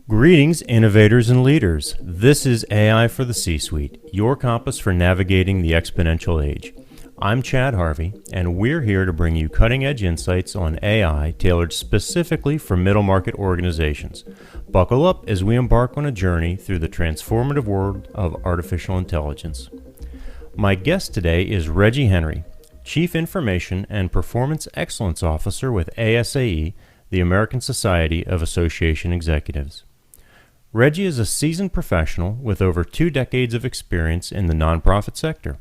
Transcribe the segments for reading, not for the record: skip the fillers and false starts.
Greetings, innovators and leaders. This is AI for the C-Suite, your compass for navigating the exponential age. I'm Chad Harvey, and we're here to bring you cutting-edge insights on AI tailored specifically for middle-market organizations. Buckle up as we embark on a journey through the transformative world of artificial intelligence. My guest today is Reggie Henry, Chief Information and Performance Excellence Officer with ASAE, the American Society of Association Executives. Reggie is a seasoned professional with over 2 decades of experience in the nonprofit sector.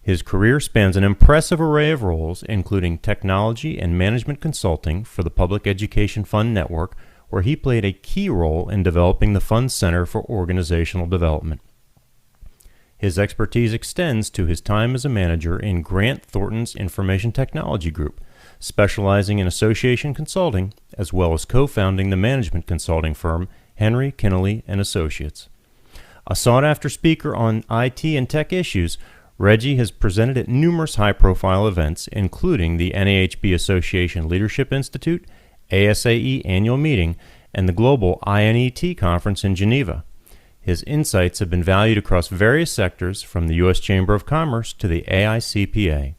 His career spans an impressive array of roles, including technology and management consulting for the Public Education Fund Network, where he played a key role in developing the Fund's Center for Organizational Development. His expertise extends to his time as a manager in Grant Thornton's Information Technology Group, specializing in association consulting, as well as co-founding the management consulting firm Henry, Kinnelly and Associates. A sought-after speaker on IT and tech issues, Reggie has presented at numerous high-profile events, including the NAHB Association Leadership Institute, ASAE Annual Meeting, and the Global INET Conference in Geneva. His insights have been valued across various sectors, from the U.S. Chamber of Commerce to the AICPA.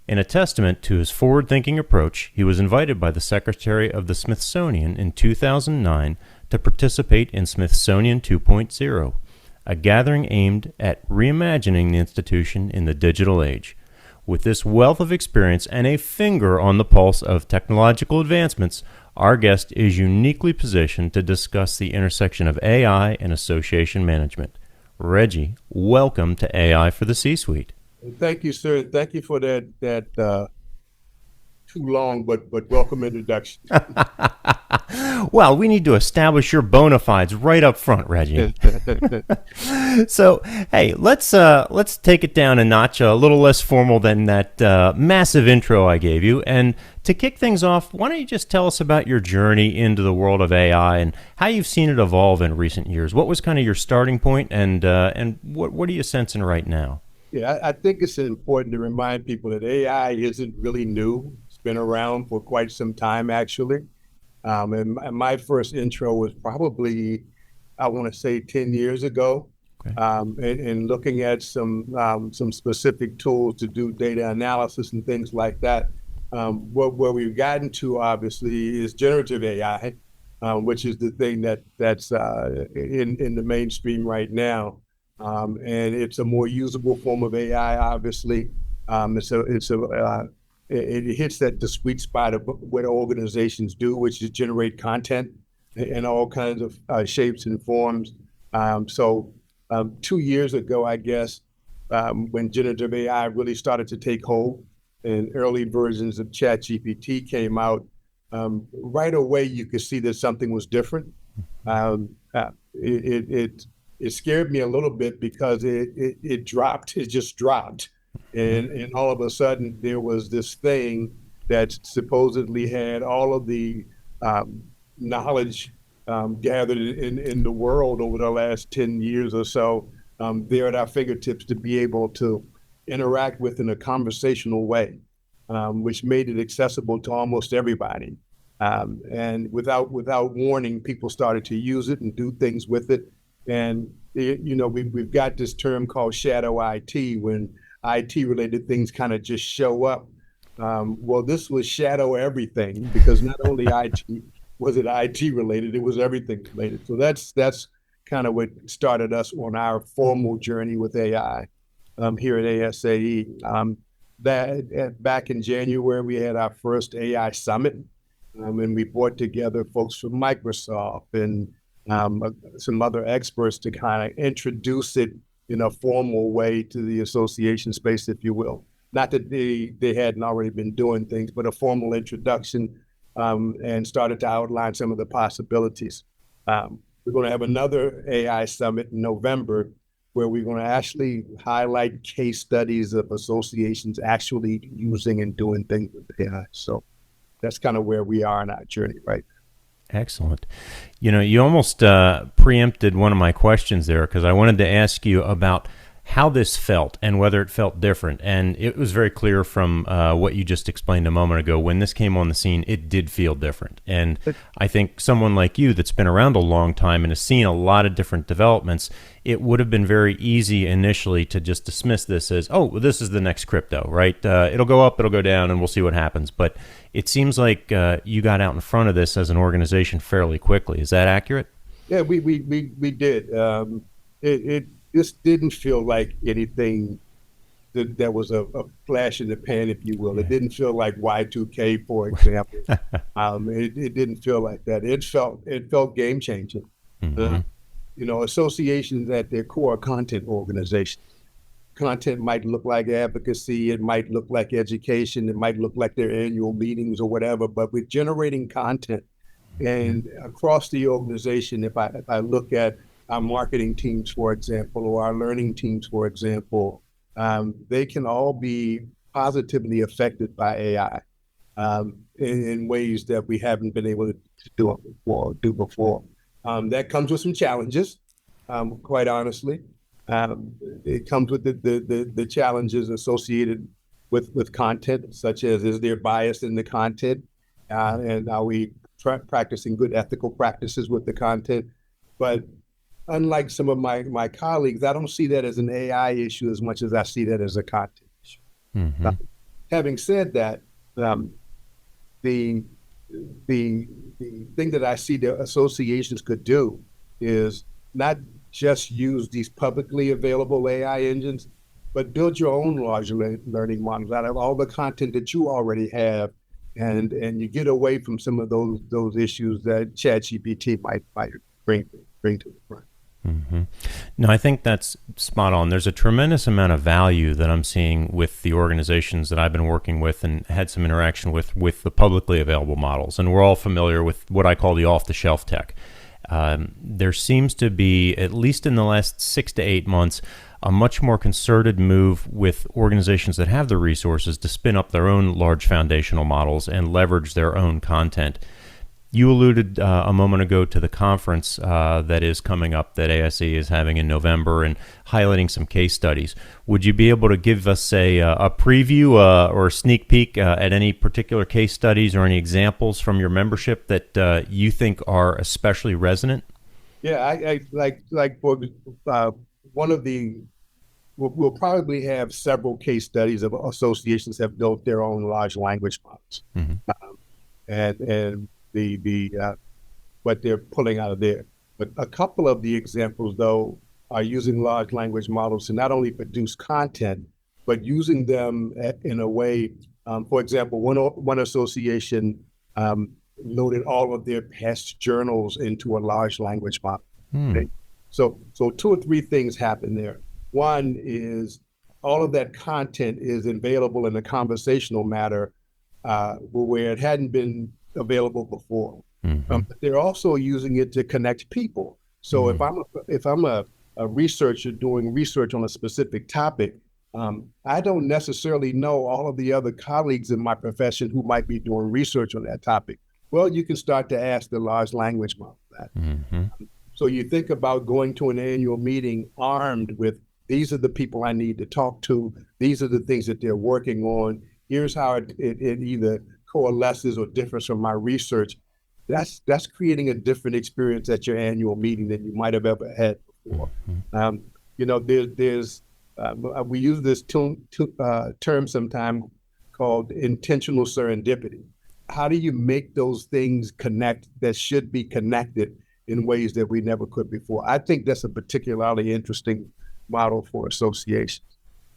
In a testament to his forward-thinking approach, he was invited by the Secretary of the Smithsonian in 2009 to participate in Smithsonian 2.0, a gathering aimed at reimagining the institution in the digital age. With this wealth of experience and a finger on the pulse of technological advancements, our guest is uniquely positioned to discuss the intersection of AI and association management. Reggie, welcome to AI for the C-Suite. Thank you, sir. Thank you for that too long but welcome introduction. Well, we need to establish your bona fides right up front, Reggie. So, hey, let's take it down a notch, a little less formal than that massive intro I gave you. And to kick things off, why don't you just tell us about your journey into the world of AI and how you've seen it evolve in recent years? What was kind of your starting point, and what are you sensing right now? Yeah, I think it's important to remind people that AI isn't really new. It's been around for quite some time, actually. And my first intro was probably, I want to say, 10 years ago, Okay. and looking at some specific tools to do data analysis and things like that. Where we've gotten to, obviously, is generative AI, which is the thing that's in the mainstream right now. And it's a more usable form of AI, obviously. It hits the sweet spot of what organizations do, which is generate content in all kinds of shapes and forms. 2 years ago, I guess, when generative AI really started to take hold and early versions of ChatGPT came out, right away you could see that something was different. It scared me a little bit because it just dropped. And all of a sudden there was this thing that supposedly had all of the knowledge gathered in the world over the last 10 years or so there at our fingertips to be able to interact with in a conversational way, which made it accessible to almost everybody. And without warning, people started to use it and do things with it. And we've got this term called shadow IT, when IT-related things kind of just show up. Well, this was shadow everything, because not only was it IT-related, it was everything related. So that's kind of what started us on our formal journey with AI here at ASAE. Back in January, we had our first AI summit, and we brought together folks from Microsoft and some other experts to kind of introduce it in a formal way to the association space, if you will. Not that they hadn't already been doing things, but a formal introduction, and started to outline some of the possibilities. We're going to have another AI summit in November, where we're going to actually highlight case studies of associations actually using and doing things with AI. So that's kind of where we are in our journey, right? Excellent. You almost preempted one of my questions there, because I wanted to ask you about how this felt and whether it felt different. And it was very clear from what you just explained a moment ago. When this came on the scene, it did feel different. And I think someone like you that's been around a long time and has seen a lot of different developments, it would have been very easy initially to just dismiss this as, oh, well, this is the next crypto, right? It'll go up, it'll go down, and we'll see what happens. But it seems like you got out in front of this as an organization fairly quickly. Is that accurate? Yeah, we did. It just didn't feel like anything that was a flash in the pan, if you will. It didn't feel like Y2K, for example. It didn't feel like that. It felt game changing. Mm-hmm. Associations at their core are content organizations. Content might look like advocacy, it might look like education, it might look like their annual meetings or whatever, but with generating content and across the organization, if I look at our marketing teams, for example, or our learning teams, for example, they can all be positively affected by AI in ways that we haven't been able to do before. That comes with some challenges, quite honestly. It comes with the challenges associated with content, such as, is there bias in the content, and are we practicing good ethical practices with the content? But unlike some of my colleagues, I don't see that as an AI issue as much as I see that as a content issue. Mm-hmm. Having said that, the thing that I see the associations could do is not just use these publicly available AI engines, but build your own large learning models out of all the content that you already have, and you get away from some of those issues that ChatGPT might bring to the front. Mm-hmm. No, I think that's spot on. There's a tremendous amount of value that I'm seeing with the organizations that I've been working with and had some interaction with the publicly available models. And we're all familiar with what I call the off-the-shelf tech. There seems to be, at least in the last 6 to 8 months, a much more concerted move with organizations that have the resources to spin up their own large foundational models and leverage their own content. You alluded a moment ago to the conference that is coming up that ASAE is having in November and highlighting some case studies. Would you be able to give us a preview or a sneak peek at any particular case studies or any examples from your membership that you think are especially resonant? Yeah, I like for one of the, we'll probably have several case studies of associations have built their own large language models, and what they're pulling out of there. But a couple of the examples, though, are using large language models to not only produce content, but using them in a way. For example, one association loaded all of their past journals into a large language model. Okay? So 2 or 3 things happen there. One is all of that content is available in a conversational matter where it hadn't been available before. But they're also using it to connect people. So if I'm a researcher doing research on a specific topic, I don't necessarily know all of the other colleagues in my profession who might be doing research on that topic. Well, you can start to ask the large language model that. So you think about going to an annual meeting armed with, these are the people I need to talk to. These are the things that they're working on. Here's how it either coalesces or differs from my research. That's creating a different experience at your annual meeting than you might have ever had before. We use this term sometimes called intentional serendipity. How do you make those things connect that should be connected in ways that we never could before? I think that's a particularly interesting model for associations.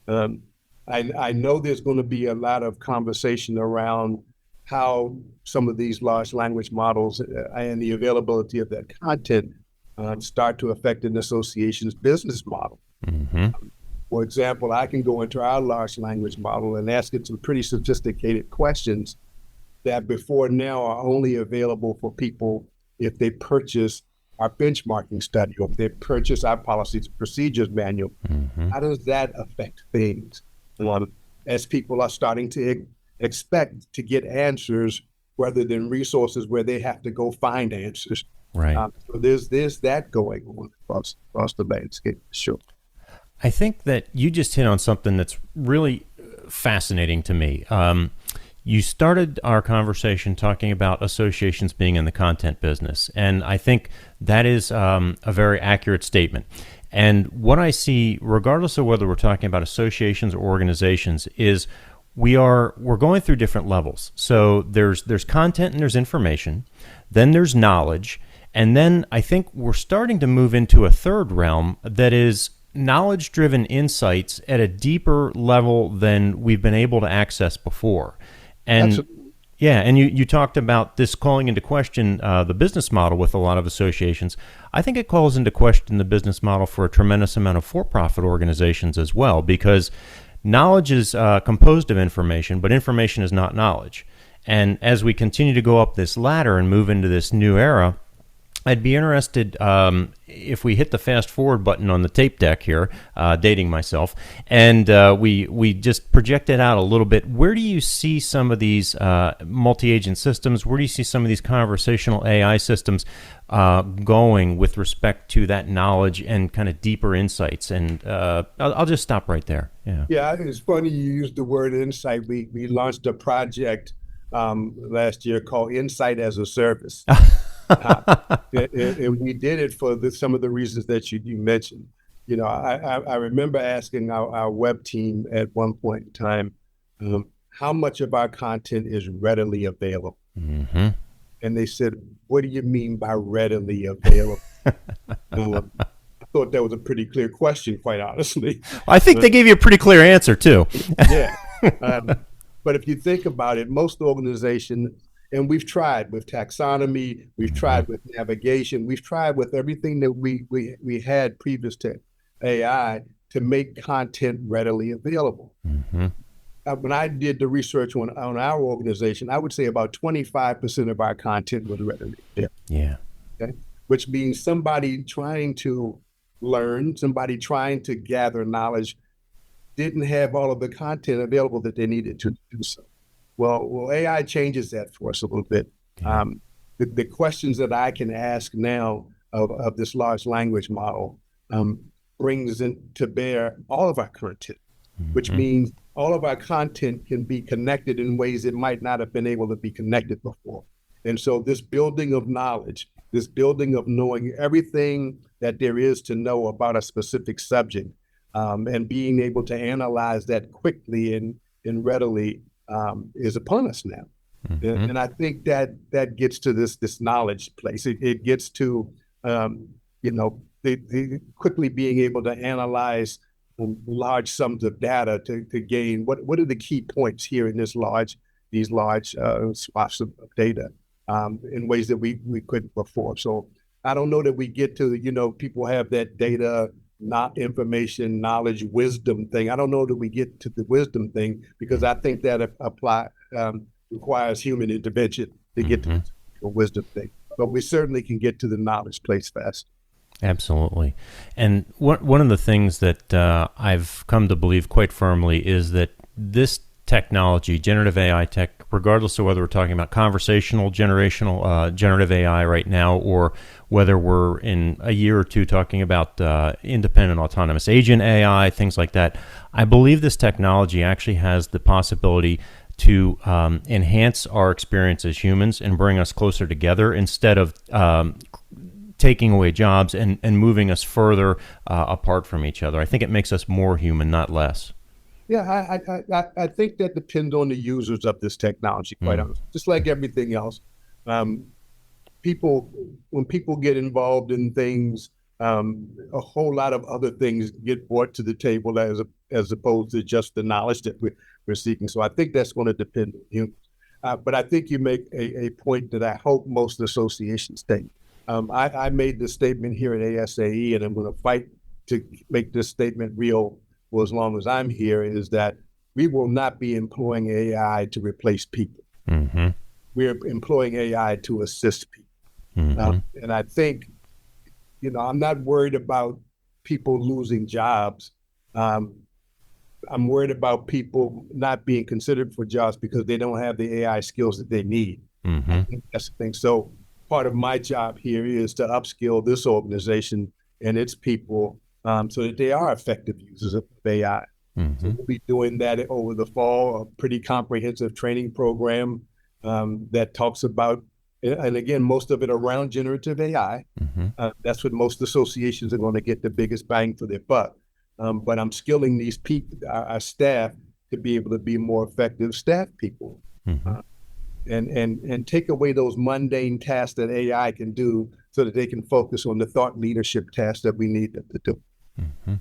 I know there's going to be a lot of conversation around how some of these large language models and the availability of that content start to affect an association's business model. For example, I can go into our large language model and ask it some pretty sophisticated questions that before now are only available for people if they purchase our benchmarking study or if they purchase our policies and procedures manual. How does that affect things? As people are starting to expect to get answers rather than resources where they have to go find answers. Right. So there's that going on across the landscape, sure. I think that you just hit on something that's really fascinating to me. You started our conversation talking about associations being in the content business, and I think that is a very accurate statement. And what I see, regardless of whether we're talking about associations or organizations, is we're going through different levels. So there's content and there's information, then there's knowledge, and then I think we're starting to move into a third realm that is knowledge-driven insights at a deeper level than we've been able to access before. And Absolutely. yeah, and you talked about this calling into question the business model with a lot of associations. I think it calls into question the business model for a tremendous amount of for-profit organizations as well, because knowledge is composed of information, but information is not knowledge. And as we continue to go up this ladder and move into this new era, I'd be interested if we hit the fast forward button on the tape deck here, dating myself, and we just project it out a little bit. Where do you see some of these multi-agent systems? Where do you see some of these conversational AI systems going with respect to that knowledge and kind of deeper insights? And I'll just stop right there. Yeah. Yeah, it's funny you used the word insight. We launched a project last year called Insight as a Service. And we did it for some of the reasons that you mentioned. I remember asking our web team at one point in time, how much of our content is readily available? Mm-hmm. And they said, what do you mean by readily available? I thought that was a pretty clear question, quite honestly. I think they gave you a pretty clear answer, too. Yeah. But if you think about it, most organizations, and we've tried with taxonomy, we've tried with navigation, we've tried with everything that we had previous to AI to make content readily available. Mm-hmm. When I did the research on our organization, I would say about 25% of our content was readily available. Yeah. Okay? Which means somebody trying to learn, somebody trying to gather knowledge didn't have all of the content available that they needed to do so. Well, AI changes that for us a little bit. Yeah. The questions that I can ask now of this large language model brings to bear all of our content, which means all of our content can be connected in ways it might not have been able to be connected before. And so this building of knowledge, this building of knowing everything that there is to know about a specific subject, and being able to analyze that quickly and readily is upon us now. Mm-hmm. And I think that gets to this knowledge place. It gets to, the quickly being able to analyze large sums of data to gain what are the key points here in these large swaths of data in ways that we couldn't before. So I don't know that we get to, people have that data, not information, knowledge, wisdom thing. I don't know that we get to the wisdom thing because I think that requires human intervention to get to the wisdom thing. But we certainly can get to the knowledge place fast. Absolutely. And one of the things that I've come to believe quite firmly is that this technology, generative AI tech, regardless of whether we're talking about conversational, generative AI right now, or whether we're in a year or two talking about independent autonomous agent AI, things like that, I believe this technology actually has the possibility to enhance our experience as humans and bring us closer together instead of taking away jobs and moving us further apart from each other. I think it makes us more human, not less. Yeah, I think that depends on the users of this technology, quite honestly. Just like everything else. When people get involved in things, a whole lot of other things get brought to the table as opposed to just the knowledge that we're seeking. So I think that's going to depend on you. But I think you make a point that I hope most associations take. I made this statement here at ASAE, and I'm going to fight to make this statement real for as long as I'm here, is that we will not be employing AI to replace people. Mm-hmm. We're employing AI to assist people. And I think, I'm not worried about people losing jobs. I'm worried about people not being considered for jobs because they don't have the AI skills that they need. I think that's the thing. So part of my job here is to upskill this organization and its people so that they are effective users of AI. So Mm-hmm. we'll be doing that over the fall, a pretty comprehensive training program that talks about, and again, most of it around generative AI. Mm-hmm. That's what most associations are going to get the biggest bang for their buck. But I'm skilling these people, our staff, to be able to be more effective staff people, Mm-hmm. uh, and take away those mundane tasks that AI can do, so that they can focus on the thought leadership tasks that we need them to do. Mm-hmm.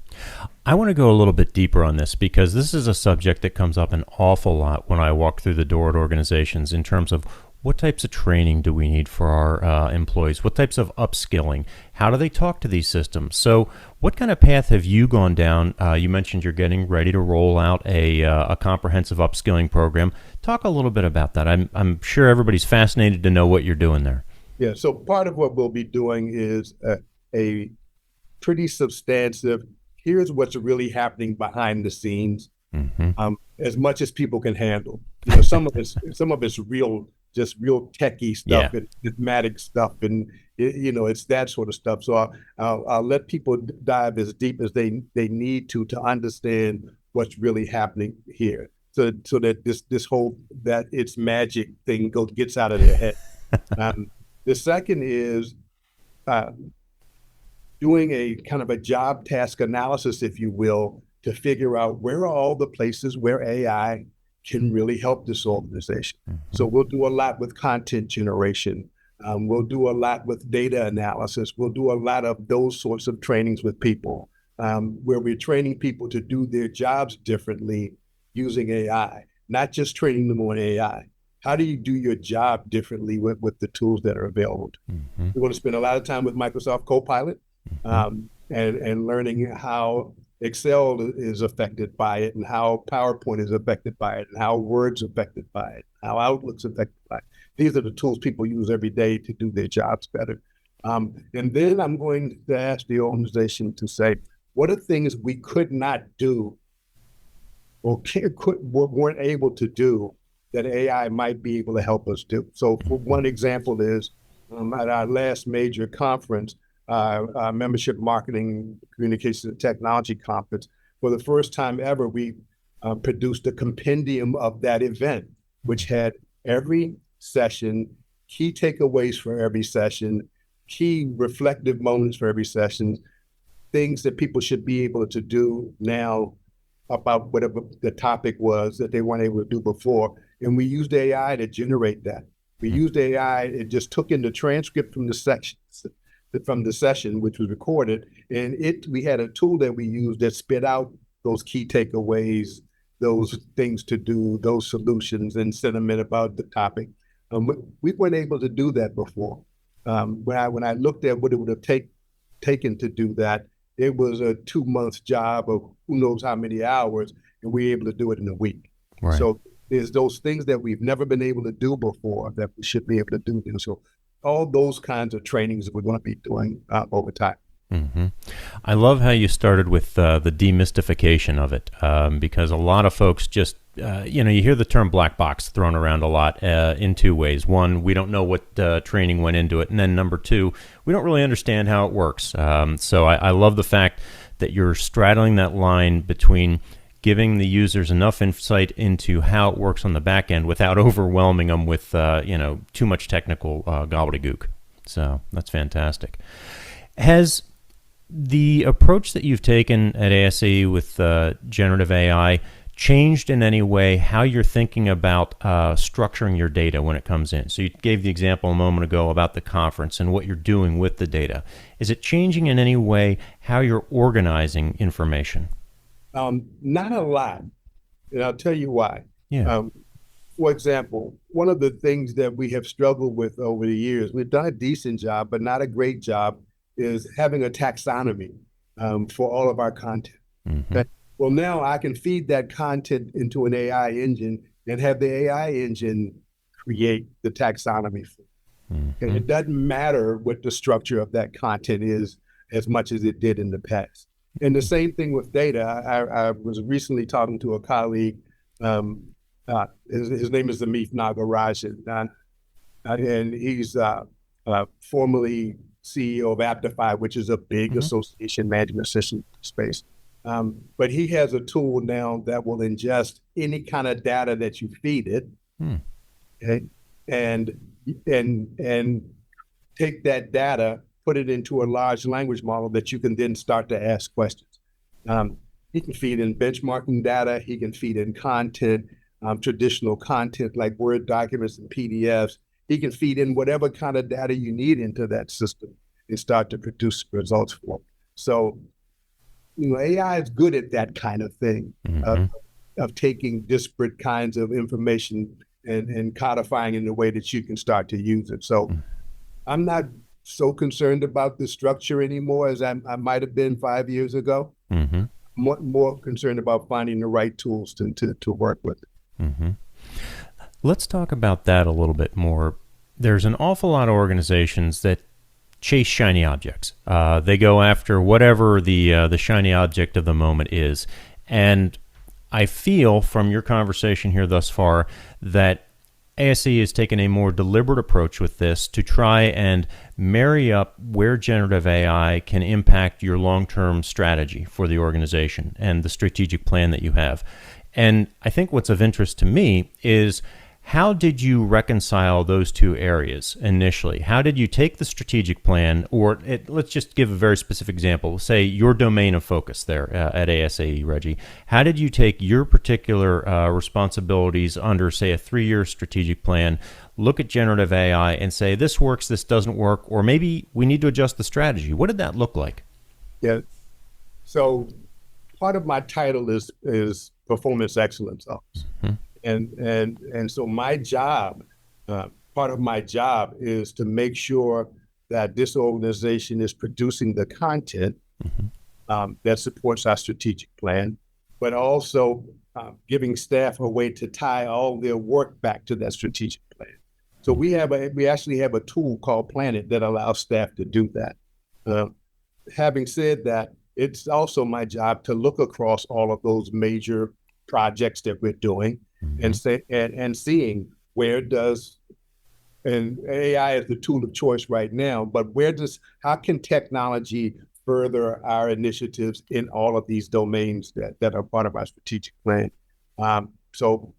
I want to go a little bit deeper on this because this is a subject that comes up an awful lot when I walk through the door at organizations in terms of what types of training do we need for our employees? What types of upskilling? How do they talk to these systems? So what kind of path have you gone down? You mentioned you're getting ready to roll out a comprehensive upskilling program. Talk a little bit about that. I'm sure everybody's fascinated to know what you're doing there. Yeah, so part of what we'll be doing is a pretty substantive, here's what's really happening behind the scenes, Mm-hmm. as much as people can handle. Some of it's real, just real techie Yeah. stuff and mathematic stuff, and it's that sort of stuff. So I'll let people dive as deep as they need to understand what's really happening here, so that this whole that it's magic thing gets out of their head. Um, the second is uh, doing a kind of a job task analysis, if you will, to figure out where are all the places where AI can really help this organization. Mm-hmm. So we'll do a lot with content generation. We'll do a lot with data analysis. We'll do a lot of those sorts of trainings with people, where we're training people to do their jobs differently using AI, not just training them on AI. How do you do your job differently with the tools that are available? Mm-hmm. We're going to spend a lot of time with Microsoft Copilot, Mm-hmm. and learning how Excel is affected by it, and how PowerPoint is affected by it, and how Word's affected by it, how Outlook's affected by it. These are the tools people use every day to do their jobs better. And then I'm going to ask the organization to say, what are things we could not do or weren't able to do that AI might be able to help us do? So for one example is, at our last major conference, our membership marketing, communications, and technology conference, for the first time ever, we produced a compendium of that event, which had every session, key takeaways for every session, key reflective moments for every session, things that people should be able to do now about whatever the topic was that they weren't able to do before. And we used AI to generate that. We used AI, it just took in the transcript from the sections, from the session, which was recorded, and we had a tool that we used that spit out those key takeaways, those things to do, those solutions, and sentiment about the topic. We weren't able to do that before. When I looked at what it would have taken to do that, it was a 2 month job of who knows how many hours, and we were able to do it in a week. Right. So there's those things that we've never been able to do before that we should be able to do. So all those kinds of trainings we're going to be doing over time. Mm-hmm. I love how you started with the demystification of it, because a lot of folks just, you hear the term black box thrown around a lot in two ways. One, we don't know what training went into it. And then number two, we don't really understand how it works. So I love the fact that you're straddling that line between giving the users enough insight into how it works on the back end without overwhelming them with, too much technical gobbledygook. So that's fantastic. Has the approach that you've taken at ASAE with generative AI changed in any way how you're thinking about structuring your data when it comes in? So you gave the example a moment ago about the conference and what you're doing with the data. Is it changing in any way how you're organizing information? Not a lot, and I'll tell you why. Yeah. For example, one of the things that we have struggled with over the years, we've done a decent job, but not a great job, is having a taxonomy for all of our content. Mm-hmm. Okay? Well, now I can feed that content into an AI engine and have the AI engine create the taxonomy for it. Mm-hmm. And it doesn't matter what the structure of that content is as much as it did in the past. And the same thing with data. I was recently talking to a colleague. His name is Amit Nagarajan, and he's formerly CEO of Aptify, which is a big association management system space. But he has a tool now that will ingest any kind of data that you feed it, okay, and take that data, put it into a large language model that you can then start to ask questions. He can feed in benchmarking data. He can feed in content, traditional content like Word documents and PDFs. He can feed in whatever kind of data you need into that system and start to produce results for it. So, AI is good at that kind of thing, of taking disparate kinds of information and codifying in a way that you can start to use it. So I'm not so concerned about the structure anymore as I might have been 5 years ago. More concerned about finding the right tools to work with. Let's talk about that a little bit more. There's an awful lot of organizations that chase shiny objects. They go after whatever the shiny object of the moment is. And I feel from your conversation here thus far that ASAE has taken a more deliberate approach with this to try and marry up where generative AI can impact your long-term strategy for the organization and the strategic plan that you have. And I think what's of interest to me is, how did you reconcile those two areas initially? How did you take the strategic plan, let's just give a very specific example, say your domain of focus there at ASAE, Reggie. How did you take your particular responsibilities under, say, a 3-year strategic plan, look at generative AI and say, this works, this doesn't work, or maybe we need to adjust the strategy? What did that look like? Yeah. So part of my title is Performance Excellence Officer. And so my job, part of my job is to make sure that this organization is producing the content that supports our strategic plan, but also giving staff a way to tie all their work back to that strategic plan. So we actually have a tool called Planet that allows staff to do that. Having said that, it's also my job to look across all of those major projects that we're doing and seeing and AI is the tool of choice right now, but how can technology further our initiatives in all of these domains that are part of our strategic plan? So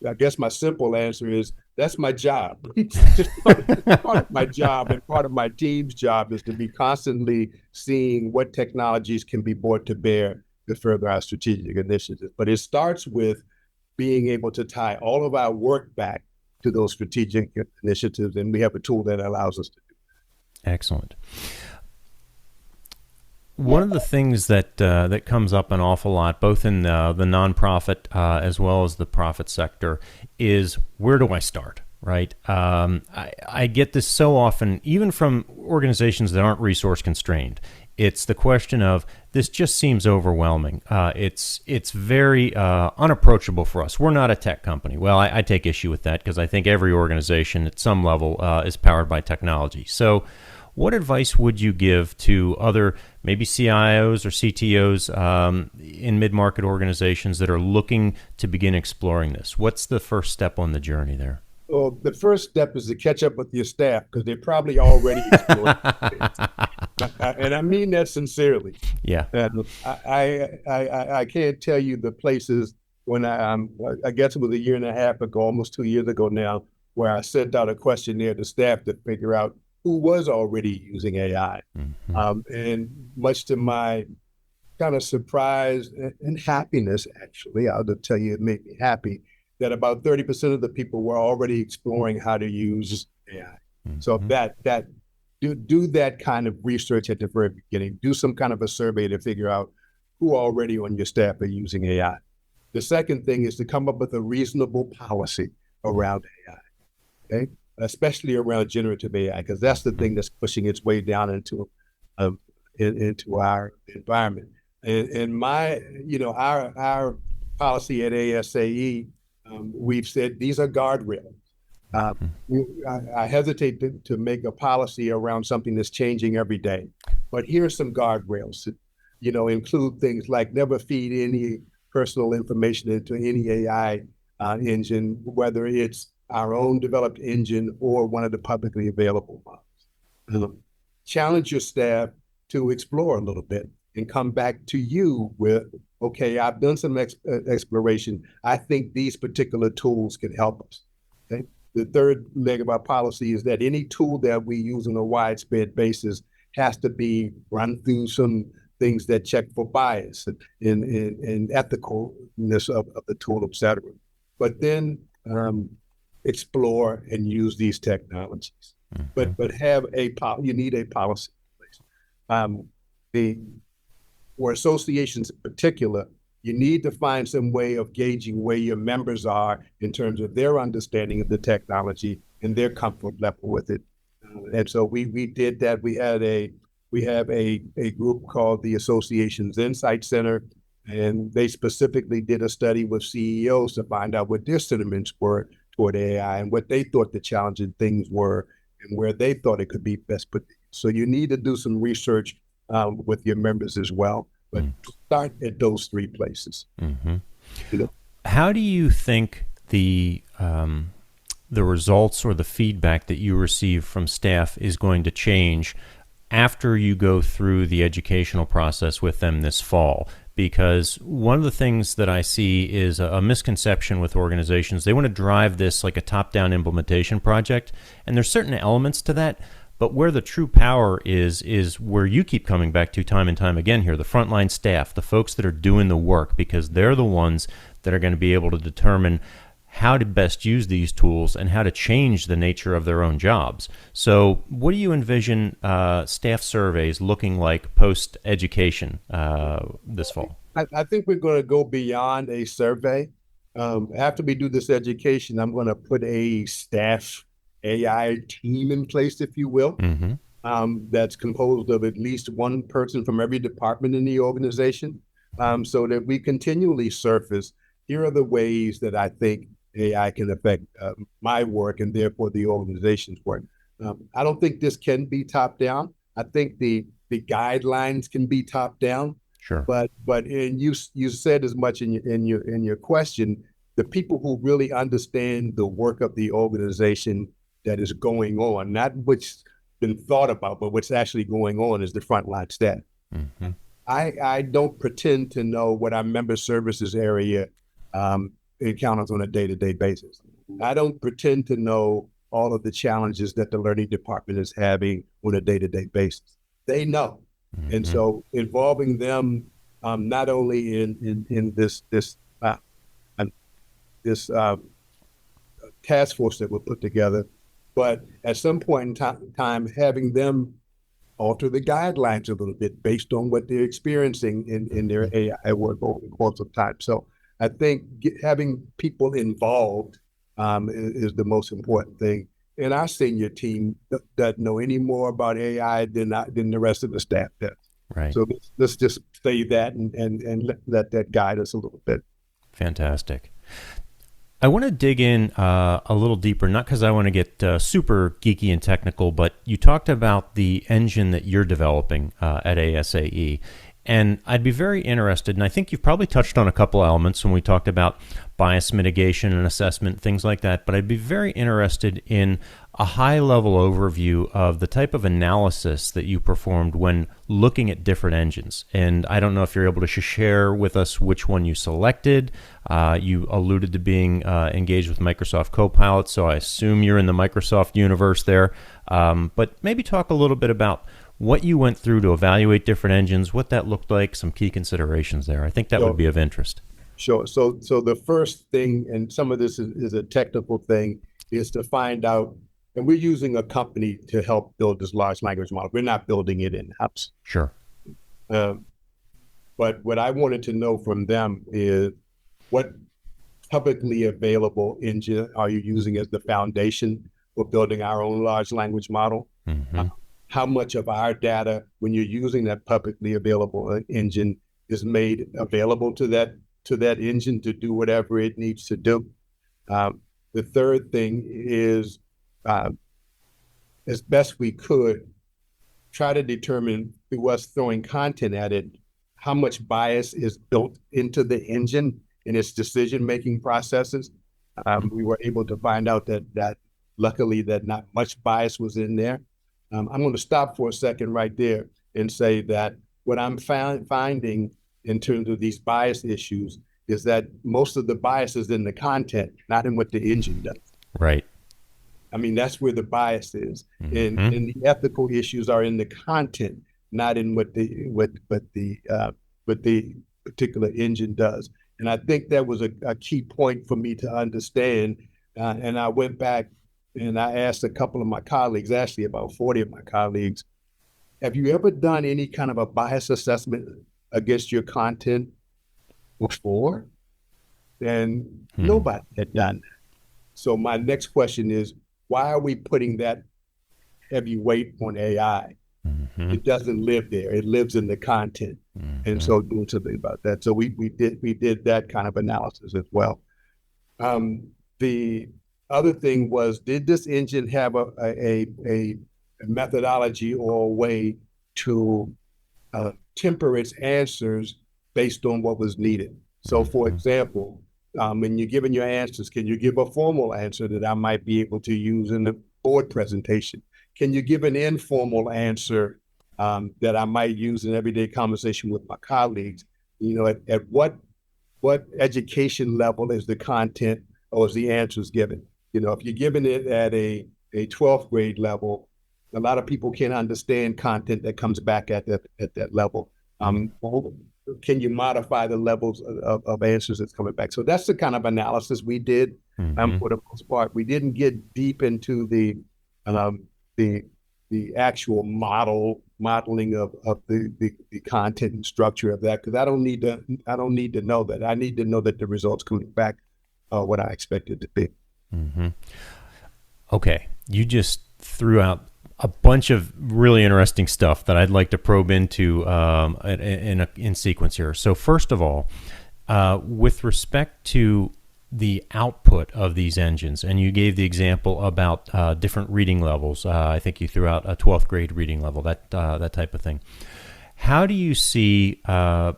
I guess my simple answer is that's my job. Just part of my job and part of my team's job is to be constantly seeing what technologies can be brought to bear to further our strategic initiatives. But it starts with being able to tie all of our work back to those strategic initiatives, and we have a tool that allows us to do that. Excellent. One of the things that comes up an awful lot, both in the nonprofit as well as the profit sector, is where do I start? Right? I get this so often, even from organizations that aren't resource constrained. It's the question of, this just seems overwhelming. It's very unapproachable for us. We're not a tech company. Well, I take issue with that because I think every organization at some level is powered by technology. So what advice would you give to other maybe CIOs or CTOs in mid-market organizations that are looking to begin exploring this? What's the first step on the journey there? Well, the first step is to catch up with your staff because they're probably already exploring it. And I mean that sincerely. Yeah. And I can't tell you the places when I guess it was a year and a half ago, almost 2 years ago now, where I sent out a questionnaire to staff to figure out who was already using AI. And much to my kind of surprise and happiness, actually, I'll just tell you, it made me happy that about 30% of the people were already exploring how to use AI. So do that kind of research at the very beginning. Do some kind of a survey to figure out who already on your staff are using AI. The second thing is to come up with a reasonable policy around AI, okay? Especially around generative AI, because that's the thing that's pushing its way down into our environment. And our policy at ASAE, we've said these are guardrails. I hesitate to make a policy around something that's changing every day, but here are some guardrails. Include things like never feed any personal information into any AI engine, whether it's our own developed engine or one of the publicly available models. challenge your staff to explore a little bit and come back to you with, okay, I've done some exploration. I think these particular tools can help us. Okay. The third leg of our policy is that any tool that we use on a widespread basis has to be run through some things that check for bias and ethicalness of the tool, et cetera. But then explore and use these technologies. Mm-hmm. But have you need a policy in place. The For associations in particular, you need to find some way of gauging where your members are in terms of their understanding of the technology and their comfort level with it. And so we did that. We have a group called the Associations Insight Center, and they specifically did a study with CEOs to find out what their sentiments were toward AI and what they thought the challenging things were and where they thought it could be best put. So you need to do some research with your members as well, but start at those three places. Mm-hmm. You know? How do you think the results or the feedback that you receive from staff is going to change after you go through the educational process with them this fall? Because one of the things that I see is a misconception with organizations. They want to drive this like a top-down implementation project, and there's certain elements to that, but where the true power is where you keep coming back to time and time again here, the frontline staff, the folks that are doing the work, because they're the ones that are going to be able to determine how to best use these tools and how to change the nature of their own jobs. So what do you envision staff surveys looking like post-education this fall? I think we're going to go beyond a survey. After we do this education, I'm going to put a staff AI team in place, if you will, that's composed of at least one person from every department in the organization, so that we continually surface, here are the ways that I think AI can affect my work and therefore the organization's work. I don't think this can be top down. I think the guidelines can be top down. Sure. But you said as much in your question, the people who really understand the work of the organization that is going on, not what's been thought about, but what's actually going on, is the frontline staff. Mm-hmm. I don't pretend to know what our member services area encounters on a day-to-day basis. I don't pretend to know all of the challenges that the learning department is having on a day-to-day basis. They know. Mm-hmm. And so involving them not only in this task force that we'll put together, but at some point in time, having them alter the guidelines a little bit based on what they're experiencing in their AI work over the course of time. So I think having people involved is the most important thing. And our senior team doesn't know any more about AI than the rest of the staff does. Right. So let's just say that and let that guide us a little bit. Fantastic. I want to dig in a little deeper, not because I want to get super geeky and technical, but you talked about the engine that you're developing at ASAE. And I'd be very interested, and I think you've probably touched on a couple elements when we talked about bias mitigation and assessment, things like that, but I'd be very interested in a high-level overview of the type of analysis that you performed when looking at different engines. And I don't know if you're able to share with us which one you selected. You alluded to being engaged with Microsoft Copilot, so I assume you're in the Microsoft universe there. But maybe talk a little bit about what you went through to evaluate different engines, what that looked like, some key considerations there. I think that would be of interest. Sure. So the first thing, and some of this is a technical thing, is to find out, and we're using a company to help build this large language model. We're not building it in-house. Sure. But what I wanted to know from them is, what publicly available engine are you using as the foundation for building our own large language model? Mm-hmm. How much of our data, when you're using that publicly available engine, is made available to that engine to do whatever it needs to do? The third thing is, as best we could, try to determine, through us throwing content at it, how much bias is built into the engine in its decision-making processes. We were able to find out that luckily that not much bias was in there. I'm going to stop for a second right there and say that what I'm finding in terms of these bias issues is that most of the bias is in the content, not in what the engine does. Right. I mean, that's where the bias is, Mm-hmm. and the ethical issues are in the content, not in what the particular engine does. And I think that was a key point for me to understand. And I went back and I asked a couple of my colleagues, actually about 40 of my colleagues, have you ever done any kind of a bias assessment against your content before? And Hmm. nobody had done that. So my next question is, why are we putting that heavy weight on AI? Mm-hmm. It doesn't live there. It lives in the content. And Mm-hmm. so doing something about that. So we did that kind of analysis as well. The other thing was, did this engine have a methodology or a way to temper its answers based on what was needed? So, for Mm-hmm. example, when you're giving your answers, can you give a formal answer that I might be able to use in the board presentation? Can you give an informal answer that I might use in everyday conversation with my colleagues? You know, at what education level is the content or is the answers given? You know, if you're giving it at a 12th grade level, a lot of people can't understand content that comes back at that level. Well, can you modify the levels of answers that's coming back? So that's the kind of analysis we did Mm-hmm. for the most part. We didn't get deep into um, the the actual modeling of the content and structure of that, because I don't need to know that. I need to know that the results coming back are what I expected to be. Mm-hmm. Okay, you just threw out a bunch of really interesting stuff that I'd like to probe into in sequence here. So first of all, with respect to the output of these engines, and you gave the example about different reading levels. I think you threw out a 12th grade reading level, that type of thing. How do you see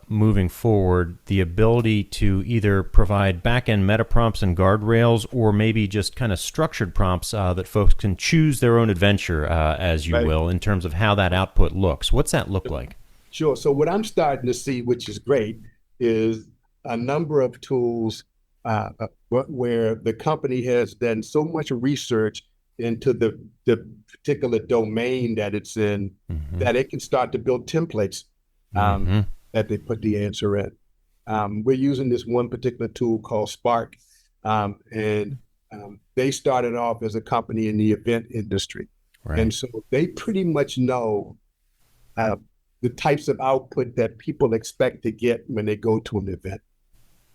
moving forward the ability to either provide back-end meta prompts and guardrails, or maybe just kind of structured prompts that folks can choose their own adventure, as you Right. will, in terms of how that output looks? What's that look like? Sure. So what I'm starting to see, which is great, is a number of tools where the company has done so much research into the particular domain that it's in Mm-hmm. that it can start to build templates um, Mm-hmm. that they put the answer in. We're using this one particular tool called Spark, and they started off as a company in the event industry. Right. And so they pretty much know uh, the types of output that people expect to get when they go to an event.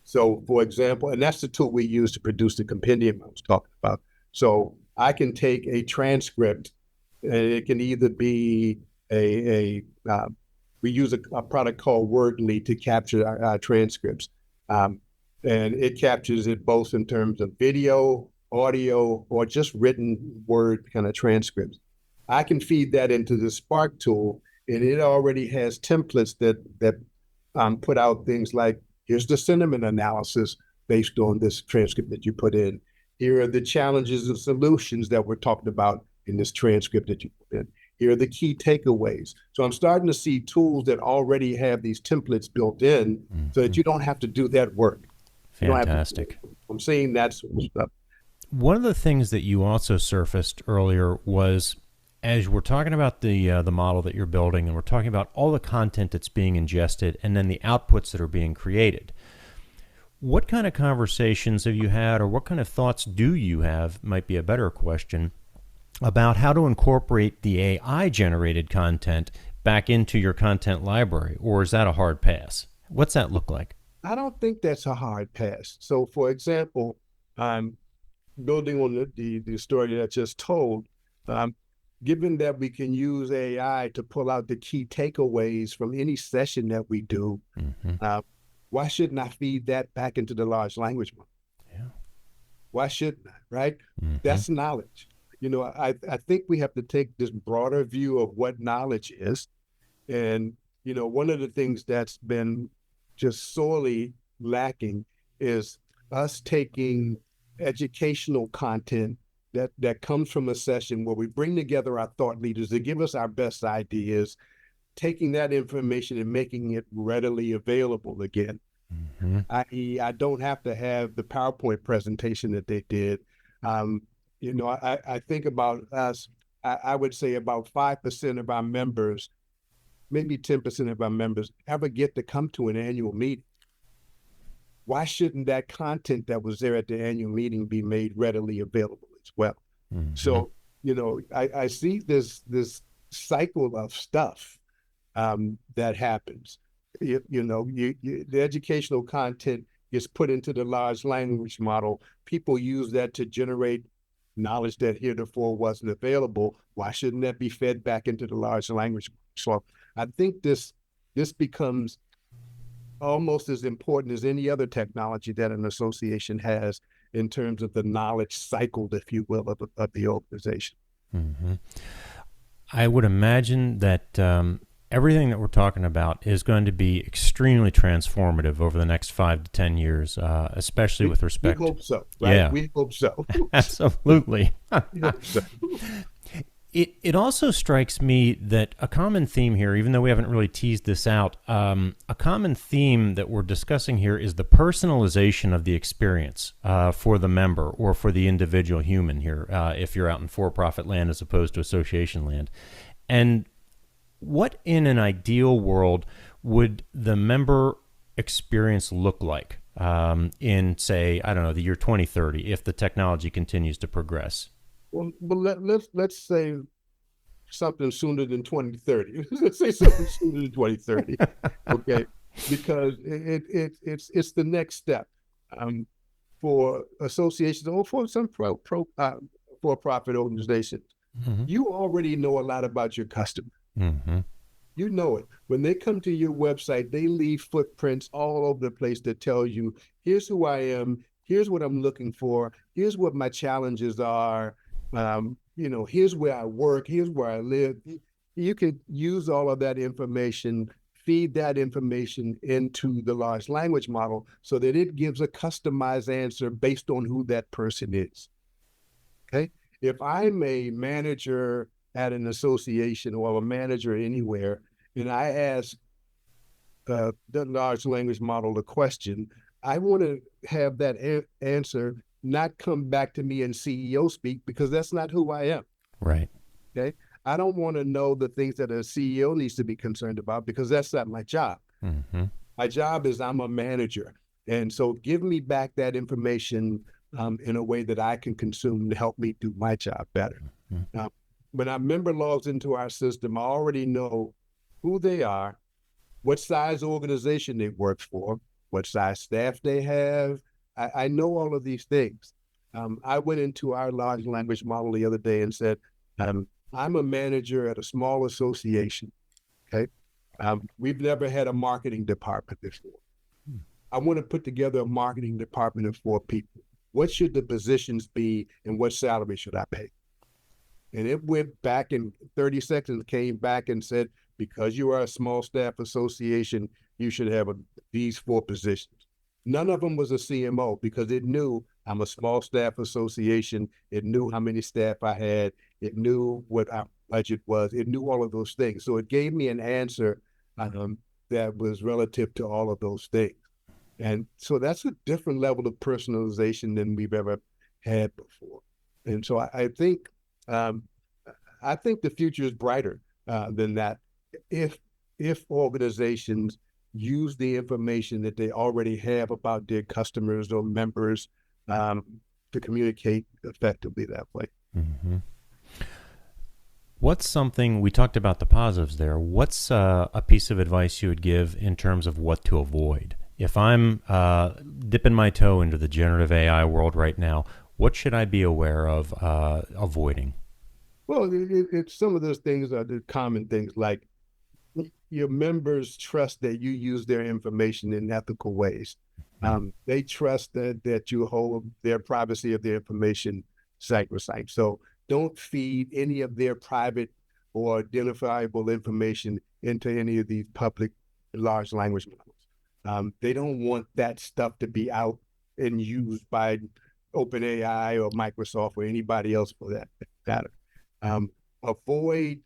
So, for example, and that's the tool we use to produce the compendium I was talking about. So I can take a transcript, and it can either be we use a product called Wordly to capture our transcripts. Um, and it captures it both in terms of video, audio, or just written word kind of transcripts. I can feed that into the Spark tool, and it already has templates that put out things like, here's the sentiment analysis based on this transcript that you put in. Here are the challenges and solutions that we're talking about in this transcript that you put in. Here are the key takeaways. So I'm starting to see tools that already have these templates built in so Mm-hmm. that you don't have to do that work. You don't have to. Fantastic. I'm seeing that sort of stuff. One of the things that you also surfaced earlier was, as we're talking about the model that you're building, and we're talking about all the content that's being ingested, and then the outputs that are being created. What kind of conversations have you had, or what kind of thoughts do you have? Might be a better question about how to incorporate the AI generated content back into your content library, or is that a hard pass? What's that look like? I don't think that's a hard pass. So, for example, I'm building on the story that I just told. Um, Given that we can use AI to pull out the key takeaways from any session that we do, Mm-hmm. uh, why shouldn't I feed that back into the large language model? Yeah. Why shouldn't I? Right? Mm-hmm. That's knowledge. You know, I think we have to take this broader view of what knowledge is. And, you know, one of the things that's been just sorely lacking is us taking educational content that comes from a session where we bring together our thought leaders to give us our best ideas, taking that information and making it readily available again. Mm-hmm. I.e., I don't have to have the PowerPoint presentation that they did. I think about us, I would say about 5% of our members, maybe 10% of our members ever get to come to an annual meeting. Why shouldn't that content that was there at the annual meeting be made readily available as well? Mm-hmm. So, I see this cycle of stuff that happens. The educational content is put into the large language model. People use that to generate knowledge that heretofore wasn't available. Why shouldn't that be fed back into the large language model? So I think this becomes almost as important as any other technology that an association has in terms of the knowledge cycle, if you will, of the organization. Mm-hmm. I would imagine that everything that we're talking about is going to be extremely transformative over the next 5 to 10 years, especially with respect. We hope so, right? Yeah. We hope so. Absolutely. We hope so. It also strikes me that a common theme here, even though we haven't really teased this out, a common theme that we're discussing here is the personalization of the experience for the member or for the individual human here, if you're out in for-profit land as opposed to association land. And what in an ideal world would the member experience look like in, say, I don't know, the year 2030, if the technology continues to progress? Well, let's say something sooner than 2030. Let's say something sooner than 2030. Okay, because it's the next step for associations or for some for-profit organizations. Mm-hmm. You already know a lot about your customer. Mm-hmm. You know it. When they come to your website, they leave footprints all over the place that tell you, here's who I am, here's what I'm looking for, here's what my challenges are. Here's where I work, here's where I live. You could use all of that information, feed that information into the large language model so that it gives a customized answer based on who that person is. Okay. If I'm a manager at an association or a manager anywhere, and I ask the large language model a question, I want to have that answer not come back to me in CEO speak, because that's not who I am. Right. Okay. I don't want to know the things that a CEO needs to be concerned about, because that's not my job. Mm-hmm. My job is I'm a manager. And so give me back that information in a way that I can consume to help me do my job better. Mm-hmm. Now, when our member logs into our system, I already know who they are, what size organization they work for, what size staff they have. I know all of these things. I went into our large language model the other day and said, I'm a manager at a small association. Okay. We've never had a marketing department before. I want to put together a marketing department of 4 people. What should the positions be and what salary should I pay? And it went back in 30 seconds, came back and said, because you are a small staff association, you should have these 4 positions. None of them was a CMO, because it knew I'm a small staff association. It knew how many staff I had. It knew what our budget was. It knew all of those things. So it gave me an answer that was relative to all of those things. And so that's a different level of personalization than we've ever had before. And so I think the future is brighter than that if organizations use the information that they already have about their customers or members to communicate effectively that way. Mm-hmm. What's something, we talked about the positives there, what's a piece of advice you would give in terms of what to avoid? If I'm dipping my toe into the generative AI world right now, what should I be aware of avoiding? Well, it's some of those things are the common things, like your members trust that you use their information in ethical ways. They trust that you hold their privacy of their information sacrosanct. So don't feed any of their private or identifiable information into any of these public large language models. They don't want that stuff to be out and used by OpenAI or Microsoft or anybody else for that matter. Avoid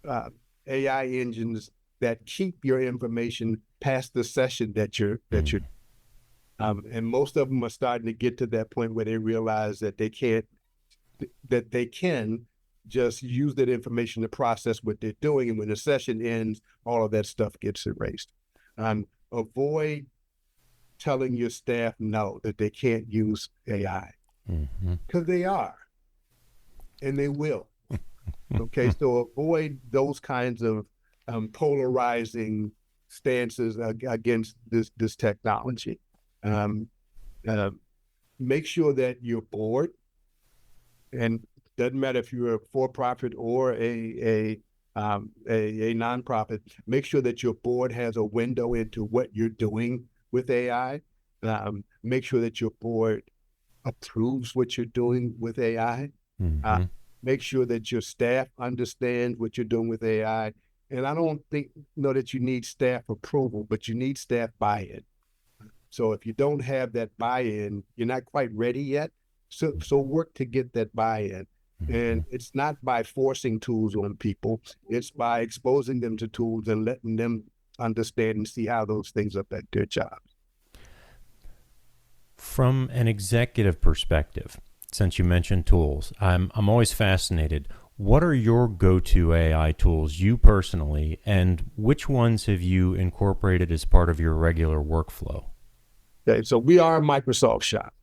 uh, AI engines that keep your information past the session that you're and most of them are starting to get to that point where they realize that they can just use that information to process what they're doing, and when the session ends, all of that stuff gets erased. Avoid telling your staff no, that they can't use AI, because they are, and they will. Okay, so avoid those kinds of polarizing stances against this technology. Make sure that your board, and doesn't matter if you're a for-profit or a nonprofit, make sure that your board has a window into what you're doing with AI. Make sure that your board approves what you're doing with AI. Make sure that your staff understands what you're doing with AI. And I don't know that you need staff approval, but you need staff buy-in. So if you don't have that buy-in, you're not quite ready yet. So work to get that buy-in. And it's not by forcing tools on people. It's by exposing them to tools and letting them understand and see how those things affect their jobs. From an executive perspective, since you mentioned tools, I'm always fascinated. What are your go-to AI tools, you personally, and which ones have you incorporated as part of your regular workflow? Okay, so we are a Microsoft shop.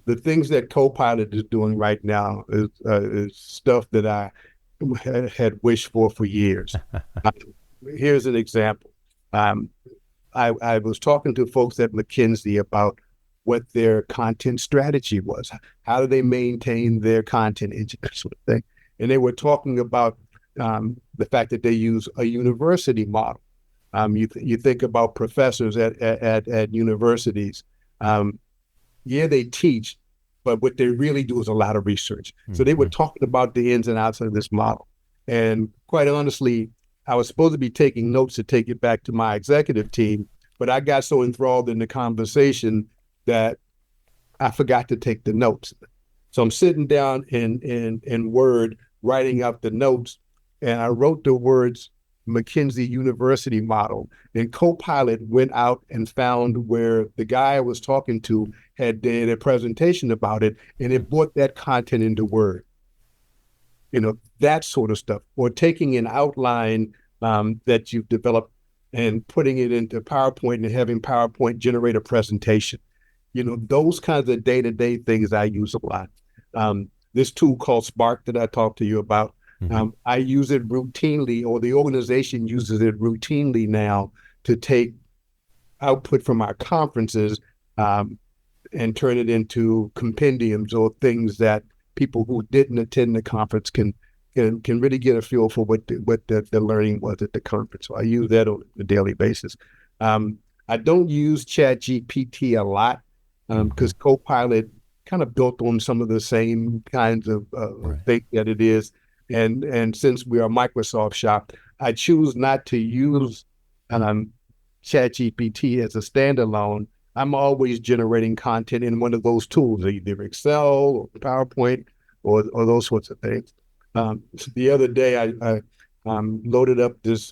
The things that Copilot is doing right now is stuff that I had wished for years. Here's an example. I was talking to folks at McKinsey about what their content strategy was. How do they maintain their content engine, sort of thing? And they were talking about the fact that they use a university model. You think about professors at universities. Yeah, they teach, but what they really do is a lot of research. So they were talking about the ins and outs of this model. And quite honestly, I was supposed to be taking notes to take it back to my executive team, but I got so enthralled in the conversation that I forgot to take the notes. So I'm sitting down in Word, writing out the notes, and I wrote the words McKinsey University model. And Copilot went out and found where the guy I was talking to had did a presentation about it, and it brought that content into Word. That sort of stuff. Or taking an outline that you've developed and putting it into PowerPoint and having PowerPoint generate a presentation. Those kinds of day-to-day things I use a lot. This tool called Spark that I talked to you about, I use it routinely, or the organization uses it routinely now to take output from our conferences and turn it into compendiums or things that people who didn't attend the conference can really get a feel for what the learning was at the conference. So I use that on a daily basis. I don't use ChatGPT a lot because Copilot kind of built on some of the same kinds of things that it is. And since we are a Microsoft shop, I choose not to use ChatGPT as a standalone. I'm always generating content in one of those tools, either Excel or PowerPoint or those sorts of things. The other day, I loaded up this,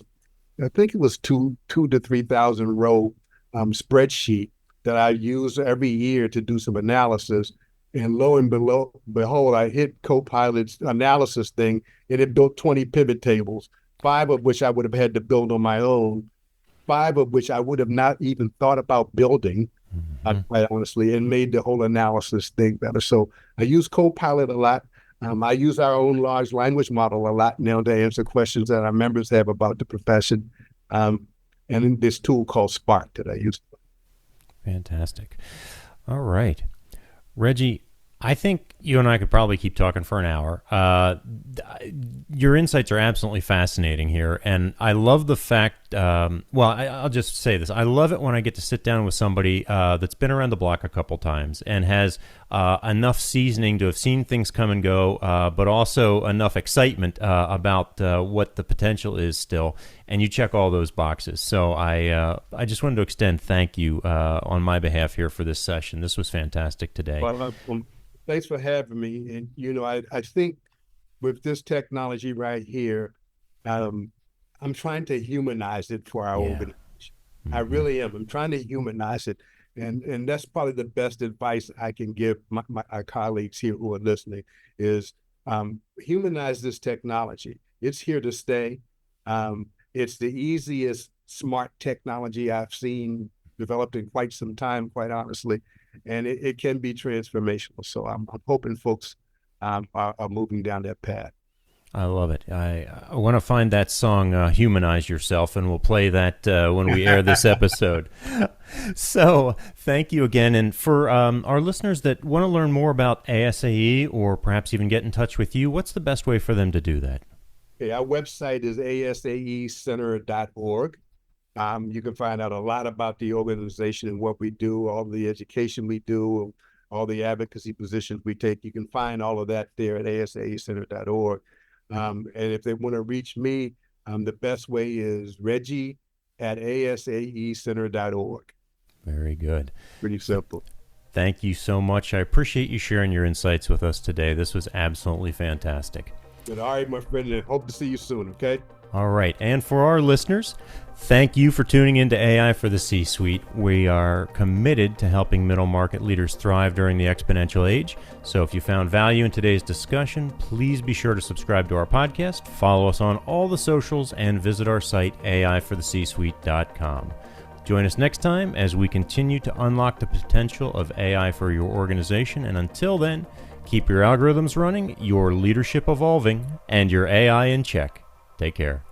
I think it was 2,000 to 3,000 row spreadsheet that I use every year to do some analysis. And lo and behold, I hit Copilot's analysis thing, and it built 20 pivot tables, 5 of which I would have had to build on my own, 5 of which I would have not even thought about building, quite honestly, and made the whole analysis thing better. So I use Copilot a lot. I use our own large language model a lot now to answer questions that our members have about the profession. And in this tool called Spark that I use. Fantastic. All right. Reggie, I think you and I could probably keep talking for an hour. Your insights are absolutely fascinating here, and I love the fact I'll just say this. I love it when I get to sit down with somebody that's been around the block a couple times and has enough seasoning to have seen things come and go, but also enough excitement about what the potential is still. And you check all those boxes. So I just wanted to extend thank you on my behalf here for this session. This was fantastic today. Well, thanks for having me. And, I think with this technology right here, I'm trying to humanize it for our organization. I really am. I'm trying to humanize it. And that's probably the best advice I can give our colleagues here who are listening is humanize this technology. It's here to stay. It's the easiest smart technology I've seen developed in quite some time, quite honestly, and it can be transformational. So I'm hoping folks are moving down that path. I love it. I want to find that song, Humanize Yourself, and we'll play that when we air this episode. So thank you again. And for our listeners that want to learn more about ASAE or perhaps even get in touch with you, what's the best way for them to do that? Okay, our website is asaecenter.org. You can find out a lot about the organization and what we do, all the education we do, all the advocacy positions we take. You can find all of that there at asaecenter.org. And if they want to reach me, the best way is Reggie at asaecenter.org. Very good. Pretty simple. Thank you so much. I appreciate you sharing your insights with us today. This was absolutely fantastic. Good. All right, my friend, and hope to see you soon, okay? All right. And for our listeners, thank you for tuning into AI for the C-Suite. We are committed to helping middle market leaders thrive during the exponential age. So if you found value in today's discussion, please be sure to subscribe to our podcast, follow us on all the socials, and visit our site, aifortheCsuite.com. Join us next time as we continue to unlock the potential of AI for your organization. And until then, keep your algorithms running, your leadership evolving, and your AI in check. Take care.